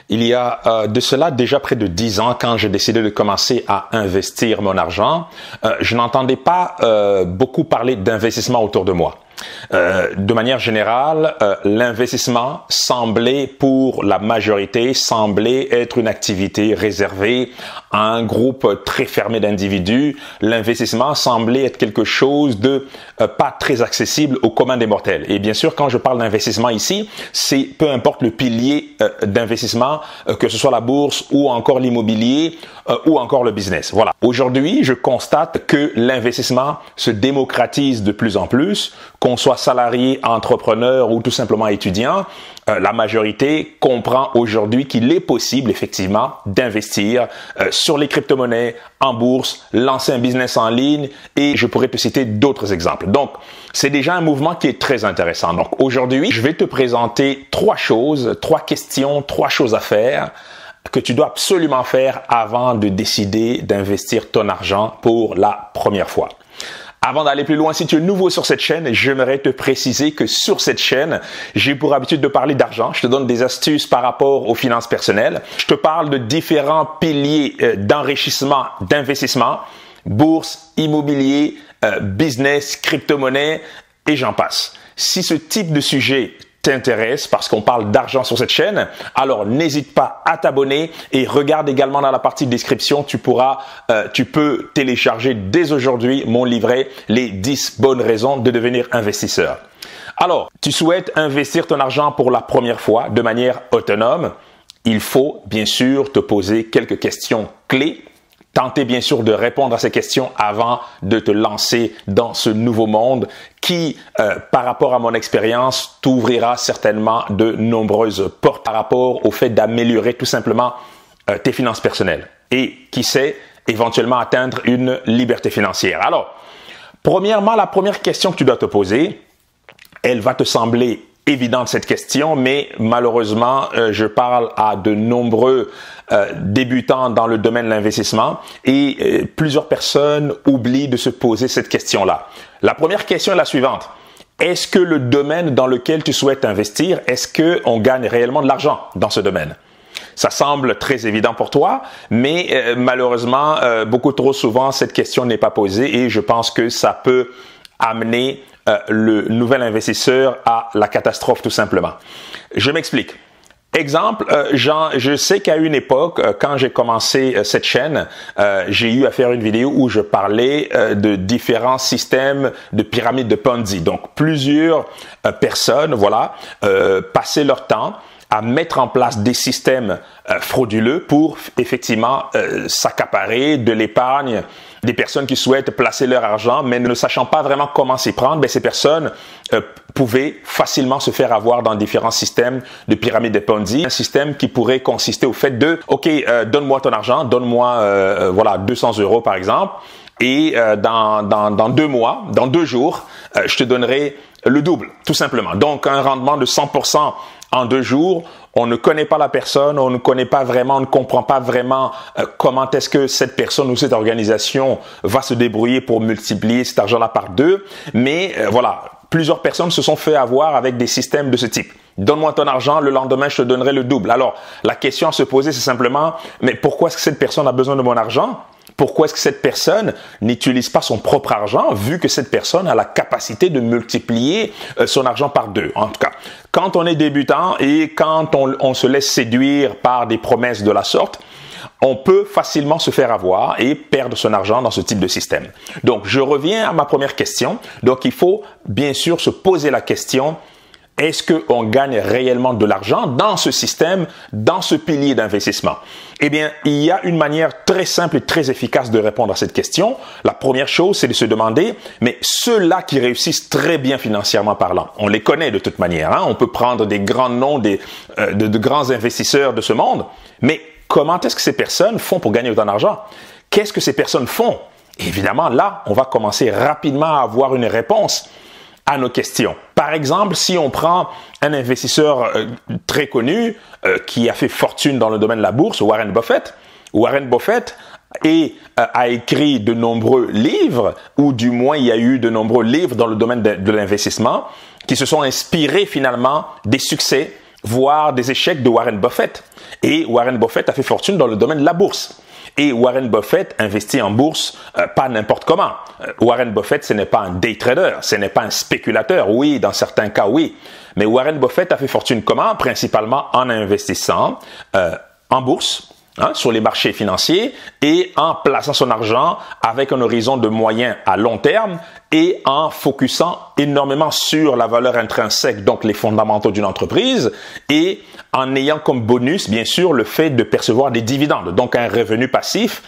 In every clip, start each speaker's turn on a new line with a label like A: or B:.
A: Il y a de cela déjà près de 10 ans, quand j'ai décidé de commencer à investir mon argent, je n'entendais pas beaucoup parler d'investissement autour de moi. De manière générale, l'investissement semblait, pour la majorité, être une activité réservée à un groupe très fermé d'individus. L'investissement semblait être quelque chose de pas très accessible au commun des mortels. Et bien sûr, quand je parle d'investissement ici, c'est peu importe le pilier d'investissement, que ce soit la bourse ou encore l'immobilier ou encore le business. Voilà. Aujourd'hui, je constate que l'investissement se démocratise de plus en plus, qu'on soit salarié, entrepreneur ou tout simplement étudiant. La majorité comprend aujourd'hui qu'il est possible effectivement d'investir sur les crypto-monnaies, en bourse, lancer un business en ligne, et je pourrais te citer d'autres exemples. Donc, c'est déjà un mouvement qui est très intéressant. Donc, aujourd'hui, je vais te présenter trois questions, trois choses à faire que tu dois absolument faire avant de décider d'investir ton argent pour la première fois. Avant d'aller plus loin, si tu es nouveau sur cette chaîne, j'aimerais te préciser que sur cette chaîne, j'ai pour habitude de parler d'argent. Je te donne des astuces par rapport aux finances personnelles. Je te parle de différents piliers d'enrichissement, d'investissement, bourse, immobilier, business, crypto-monnaie et j'en passe. Si ce type de sujet t'intéresse, parce qu'on parle d'argent sur cette chaîne, alors n'hésite pas à t'abonner et regarde également dans la partie description, tu peux télécharger dès aujourd'hui mon livret, les 10 bonnes raisons de devenir investisseur. Alors, tu souhaites investir ton argent pour la première fois de manière autonome, il faut bien sûr te poser quelques questions clés. Tenter bien sûr de répondre à ces questions avant de te lancer dans ce nouveau monde qui, par rapport à mon expérience, t'ouvrira certainement de nombreuses portes par rapport au fait d'améliorer tout simplement tes finances personnelles et, qui sait, éventuellement atteindre une liberté financière. Alors, premièrement, la première question que tu dois te poser, elle va te sembler évidente cette question, mais malheureusement, je parle à de nombreux débutants dans le domaine de l'investissement et plusieurs personnes oublient de se poser cette question-là. La première question est la suivante. Est-ce que le domaine dans lequel tu souhaites investir, est-ce qu'on gagne réellement de l'argent dans ce domaine? Ça semble très évident pour toi, mais malheureusement, beaucoup trop souvent, cette question n'est pas posée et je pense que ça peut amener le nouvel investisseur à la catastrophe tout simplement. Je m'explique. Exemple, je sais qu'à une époque, quand j'ai commencé cette chaîne, j'ai eu à faire une vidéo où je parlais de différents systèmes de pyramide de Ponzi. Donc, plusieurs personnes, voilà, passaient leur temps à mettre en place des systèmes frauduleux pour effectivement s'accaparer de l'épargne des personnes qui souhaitent placer leur argent, mais ne sachant pas vraiment comment s'y prendre, ces personnes pouvaient facilement se faire avoir dans différents systèmes de pyramide de Ponzi. Un système qui pourrait consister au fait de, OK, donne-moi ton argent, donne-moi voilà 200 € par exemple, et dans 2 mois, dans 2 jours, je te donnerai le double, tout simplement. Donc, un rendement de 100% en 2 jours. On ne connaît pas la personne, on ne connaît pas vraiment, on ne comprend pas vraiment comment est-ce que cette personne ou cette organisation va se débrouiller pour multiplier cet argent-là par 2. Mais voilà, plusieurs personnes se sont fait avoir avec des systèmes de ce type. Donne-moi ton argent, le lendemain, je te donnerai le double. Alors, la question à se poser, c'est simplement, mais pourquoi est-ce que cette personne a besoin de mon argent? Pourquoi est-ce que cette personne n'utilise pas son propre argent, vu que cette personne a la capacité de multiplier son argent par 2? En tout cas, quand on est débutant et quand on se laisse séduire par des promesses de la sorte, on peut facilement se faire avoir et perdre son argent dans ce type de système. Donc, je reviens à ma première question. Donc, il faut bien sûr se poser la question, est-ce qu'on gagne réellement de l'argent dans ce système, dans ce pilier d'investissement? Eh bien, il y a une manière très simple et très efficace de répondre à cette question. La première chose, c'est de se demander, mais ceux-là qui réussissent très bien financièrement parlant, on les connaît de toute manière, hein? On peut prendre des grands noms, de grands investisseurs de ce monde, mais comment est-ce que ces personnes font pour gagner autant d'argent? Qu'est-ce que ces personnes font? Évidemment, là, on va commencer rapidement à avoir une réponse à nos questions. Par exemple, si on prend un investisseur très connu qui a fait fortune dans le domaine de la bourse, Warren Buffett. Warren Buffett a écrit de nombreux livres, ou du moins il y a eu de nombreux livres dans le domaine de l'investissement qui se sont inspirés finalement des succès voir des échecs de Warren Buffett. Et Warren Buffett a fait fortune dans le domaine de la bourse. Et Warren Buffett investit en bourse pas n'importe comment. Warren Buffett, ce n'est pas un day trader, ce n'est pas un spéculateur. Oui, dans certains cas, oui. Mais Warren Buffett a fait fortune comment? Principalement en investissant en bourse, sur les marchés financiers et en plaçant son argent avec un horizon de moyen à long terme et en focusant énormément sur la valeur intrinsèque, donc les fondamentaux d'une entreprise, et en ayant comme bonus, bien sûr, le fait de percevoir des dividendes, donc un revenu passif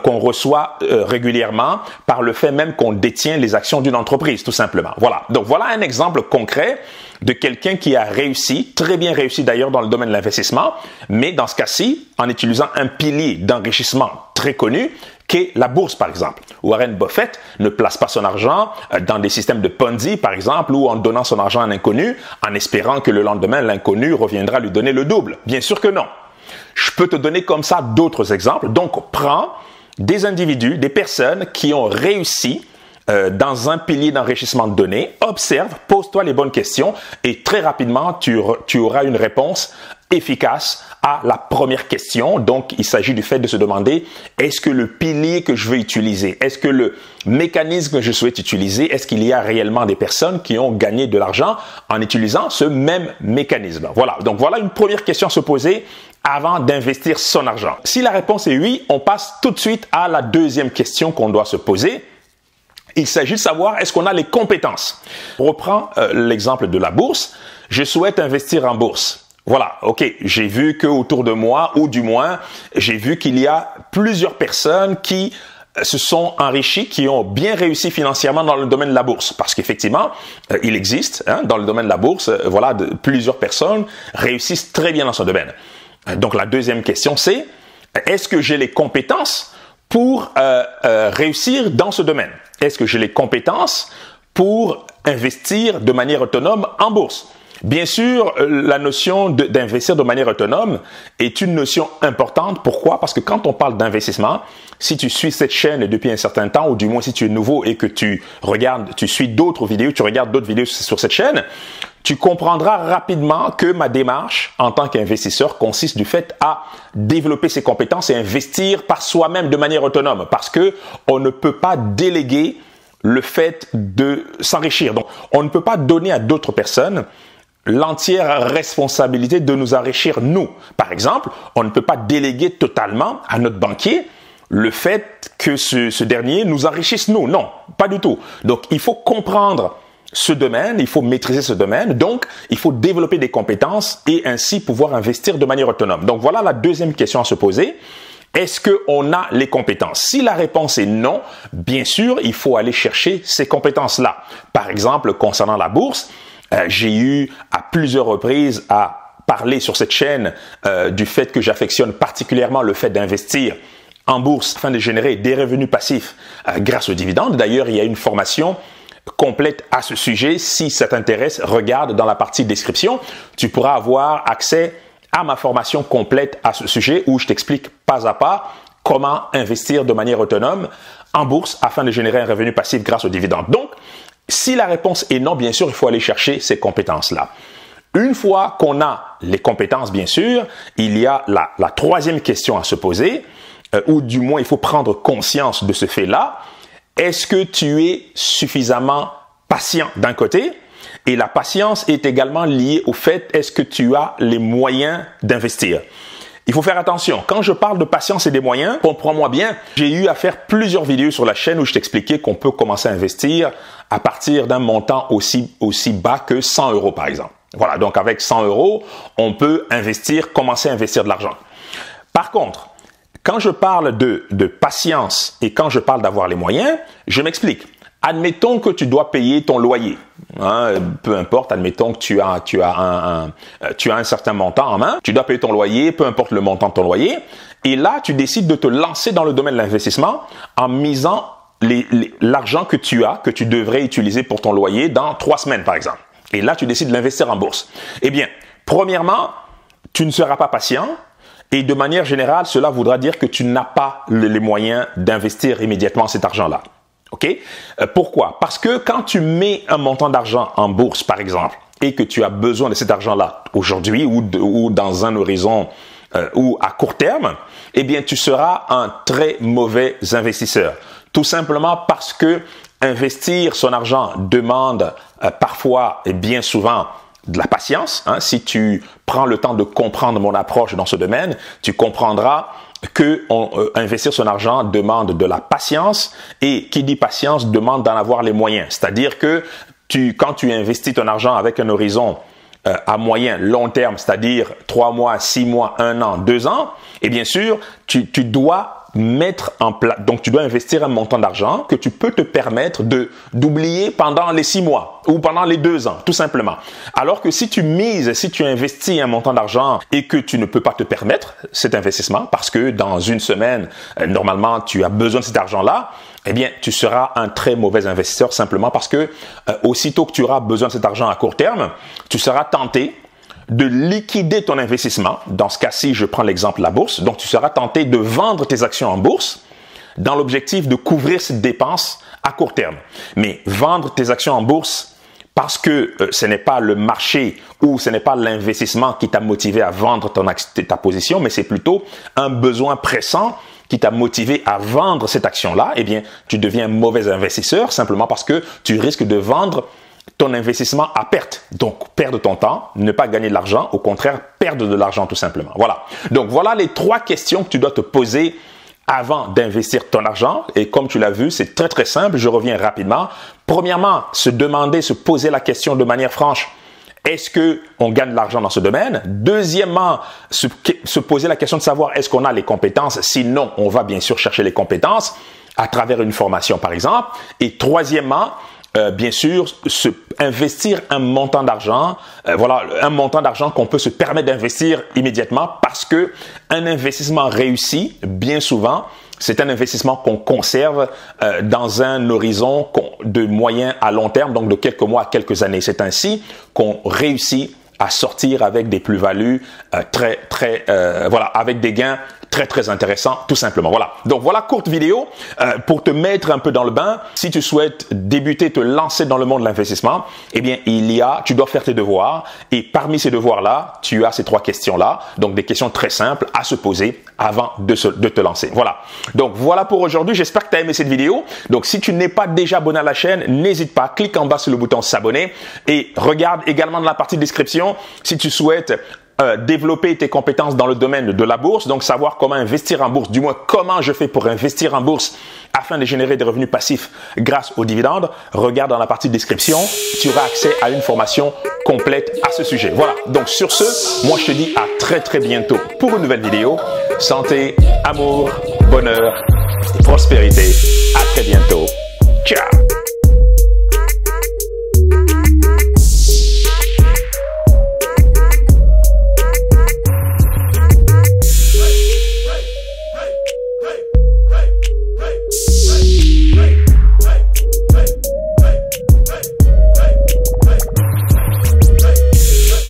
A: qu'on reçoit régulièrement par le fait même qu'on détient les actions d'une entreprise, tout simplement. Voilà. Donc voilà un exemple concret de quelqu'un qui a réussi, très bien réussi d'ailleurs dans le domaine de l'investissement, mais dans ce cas-ci, en utilisant un pilier d'enrichissement très connu, qu'est la bourse, par exemple. Warren Buffett ne place pas son argent dans des systèmes de Ponzi, par exemple, ou en donnant son argent à un inconnu, en espérant que le lendemain, l'inconnu reviendra lui donner le double. Bien sûr que non. Je peux te donner comme ça d'autres exemples. Donc, prends des individus, des personnes qui ont réussi dans un pilier d'enrichissement de données, observe, pose-toi les bonnes questions et très rapidement, tu auras une réponse efficace à la première question. Donc, il s'agit du fait de se demander, est-ce que le pilier que je veux utiliser, est-ce que le mécanisme que je souhaite utiliser, est-ce qu'il y a réellement des personnes qui ont gagné de l'argent en utilisant ce même mécanisme? Voilà. Donc, voilà une première question à se poser avant d'investir son argent. Si la réponse est oui, on passe tout de suite à la deuxième question qu'on doit se poser. Il s'agit de savoir, est-ce qu'on a les compétences? On reprend l'exemple de la bourse. Je souhaite investir en bourse. Voilà, ok, j'ai vu qu'autour de moi, ou du moins, j'ai vu qu'il y a plusieurs personnes qui se sont enrichies, qui ont bien réussi financièrement dans le domaine de la bourse. Parce qu'effectivement, il existe, dans le domaine de la bourse, plusieurs personnes réussissent très bien dans ce domaine. Donc la deuxième question, c'est, est-ce que j'ai les compétences pour réussir dans ce domaine? Est-ce que j'ai les compétences pour investir de manière autonome en bourse? Bien sûr, la notion d'investir de manière autonome est une notion importante. Pourquoi? Parce que quand on parle d'investissement, si tu suis cette chaîne depuis un certain temps, ou du moins si tu es nouveau et que tu suis d'autres vidéos, tu regardes d'autres vidéos sur cette chaîne, tu comprendras rapidement que ma démarche en tant qu'investisseur consiste du fait à développer ses compétences et investir par soi-même de manière autonome, parce que on ne peut pas déléguer le fait de s'enrichir. Donc, on ne peut pas donner à d'autres personnes l'entière responsabilité de nous enrichir nous. Par exemple, on ne peut pas déléguer totalement à notre banquier le fait que ce dernier nous enrichisse nous. Non, pas du tout. Donc, il faut comprendre ce domaine, il faut maîtriser ce domaine, donc il faut développer des compétences et ainsi pouvoir investir de manière autonome. Donc, voilà la deuxième question à se poser. Est-ce qu'on a les compétences? Si la réponse est non, bien sûr, il faut aller chercher ces compétences-là. Par exemple, concernant la bourse, j'ai eu à plusieurs reprises à parler sur cette chaîne du fait que j'affectionne particulièrement le fait d'investir en bourse afin de générer des revenus passifs grâce aux dividendes. D'ailleurs, il y a une formation complète à ce sujet. Si ça t'intéresse, regarde dans la partie description. Tu pourras avoir accès à ma formation complète à ce sujet où je t'explique pas à pas comment investir de manière autonome en bourse afin de générer un revenu passif grâce aux dividendes. Donc, si la réponse est non, bien sûr, il faut aller chercher ces compétences-là. Une fois qu'on a les compétences, bien sûr, il y a la troisième question à se poser, ou du moins il faut prendre conscience de ce fait-là. Est-ce que tu es suffisamment patient d'un côté? Et la patience est également liée au fait, est-ce que tu as les moyens d'investir? Il faut faire attention. Quand je parle de patience et des moyens, comprends-moi bien, j'ai eu à faire plusieurs vidéos sur la chaîne où je t'expliquais qu'on peut commencer à investir à partir d'un montant aussi bas que 100 € par exemple. Voilà, donc avec 100 €, on peut commencer à investir de l'argent. Par contre, quand je parle de patience et quand je parle d'avoir les moyens, je m'explique. Admettons que tu dois payer ton loyer. Peu importe, admettons que tu as un certain montant en main. Tu dois payer ton loyer, peu importe le montant de ton loyer. Et là, tu décides de te lancer dans le domaine de l'investissement en misant l'argent que tu devrais utiliser pour ton loyer dans 3 semaines, par exemple. Et là, tu décides de l'investir en bourse. Eh bien, premièrement, tu ne seras pas patient. Et de manière générale, cela voudra dire que tu n'as pas les moyens d'investir immédiatement cet argent-là. OK? Pourquoi? Parce que quand tu mets un montant d'argent en bourse, par exemple, et que tu as besoin de cet argent-là aujourd'hui ou dans un horizon ou à court terme, eh bien, tu seras un très mauvais investisseur. Tout simplement parce que investir son argent demande parfois et bien souvent de la patience. Si tu prends le temps de comprendre mon approche dans ce domaine, tu comprendras que investir son argent demande de la patience, et qui dit patience demande d'en avoir les moyens. C'est-à-dire que quand tu investis ton argent avec un horizon à moyen, long terme, c'est-à-dire 3 mois, 6 mois, 1 an, 2 ans, et bien sûr, tu dois mettre en place, donc tu dois investir un montant d'argent que tu peux te permettre d'oublier pendant les 6 mois ou pendant les 2 ans, tout simplement. Alors que si tu investis un montant d'argent et que tu ne peux pas te permettre cet investissement parce que dans une semaine, normalement, tu as besoin de cet argent-là, eh bien, tu seras un très mauvais investisseur simplement parce que aussitôt que tu auras besoin de cet argent à court terme, tu seras tenté de liquider ton investissement. Dans ce cas-ci, je prends l'exemple de la bourse. Donc, tu seras tenté de vendre tes actions en bourse dans l'objectif de couvrir cette dépense à court terme. Mais vendre tes actions en bourse parce que ce n'est pas le marché ou ce n'est pas l'investissement qui t'a motivé à vendre ta position, mais c'est plutôt un besoin pressant qui t'a motivé à vendre cette action-là, eh bien, tu deviens un mauvais investisseur simplement parce que tu risques de vendre ton investissement à perte. Donc, perdre ton temps, ne pas gagner de l'argent, au contraire, perdre de l'argent tout simplement. Voilà. Donc, voilà les 3 questions que tu dois te poser avant d'investir ton argent. Et comme tu l'as vu, c'est très, très simple. Je reviens rapidement. Premièrement, se poser la question de manière franche. Est-ce que on gagne de l'argent dans ce domaine? Deuxièmement, se poser la question de savoir est-ce qu'on a les compétences? Sinon, on va bien sûr chercher les compétences à travers une formation, par exemple. Et troisièmement, bien sûr, investir un montant d'argent, voilà, un montant d'argent qu'on peut se permettre d'investir immédiatement parce que un investissement réussi, bien souvent, c'est un investissement qu'on conserve dans un horizon de moyen à long terme, donc de quelques mois à quelques années. C'est ainsi qu'on réussit à sortir avec des plus-values voilà, avec des gains très, très intéressant, tout simplement. Voilà. Donc, voilà, courte vidéo pour te mettre un peu dans le bain. Si tu souhaites débuter, te lancer dans le monde de l'investissement, eh bien, tu dois faire tes devoirs. Et parmi ces devoirs-là, tu as ces 3 questions-là. Donc, des questions très simples à se poser avant de te lancer. Voilà. Donc, voilà pour aujourd'hui. J'espère que tu as aimé cette vidéo. Donc, si tu n'es pas déjà abonné à la chaîne, n'hésite pas. Clique en bas sur le bouton s'abonner et regarde également dans la partie description si tu souhaites développer tes compétences dans le domaine de la bourse, donc savoir comment investir en bourse, du moins comment je fais pour investir en bourse afin de générer des revenus passifs grâce aux dividendes. Regarde dans la partie description, tu auras accès à une formation complète à ce sujet. Voilà, donc sur ce, moi je te dis à très très bientôt pour une nouvelle vidéo. Santé, amour, bonheur, prospérité, à très bientôt.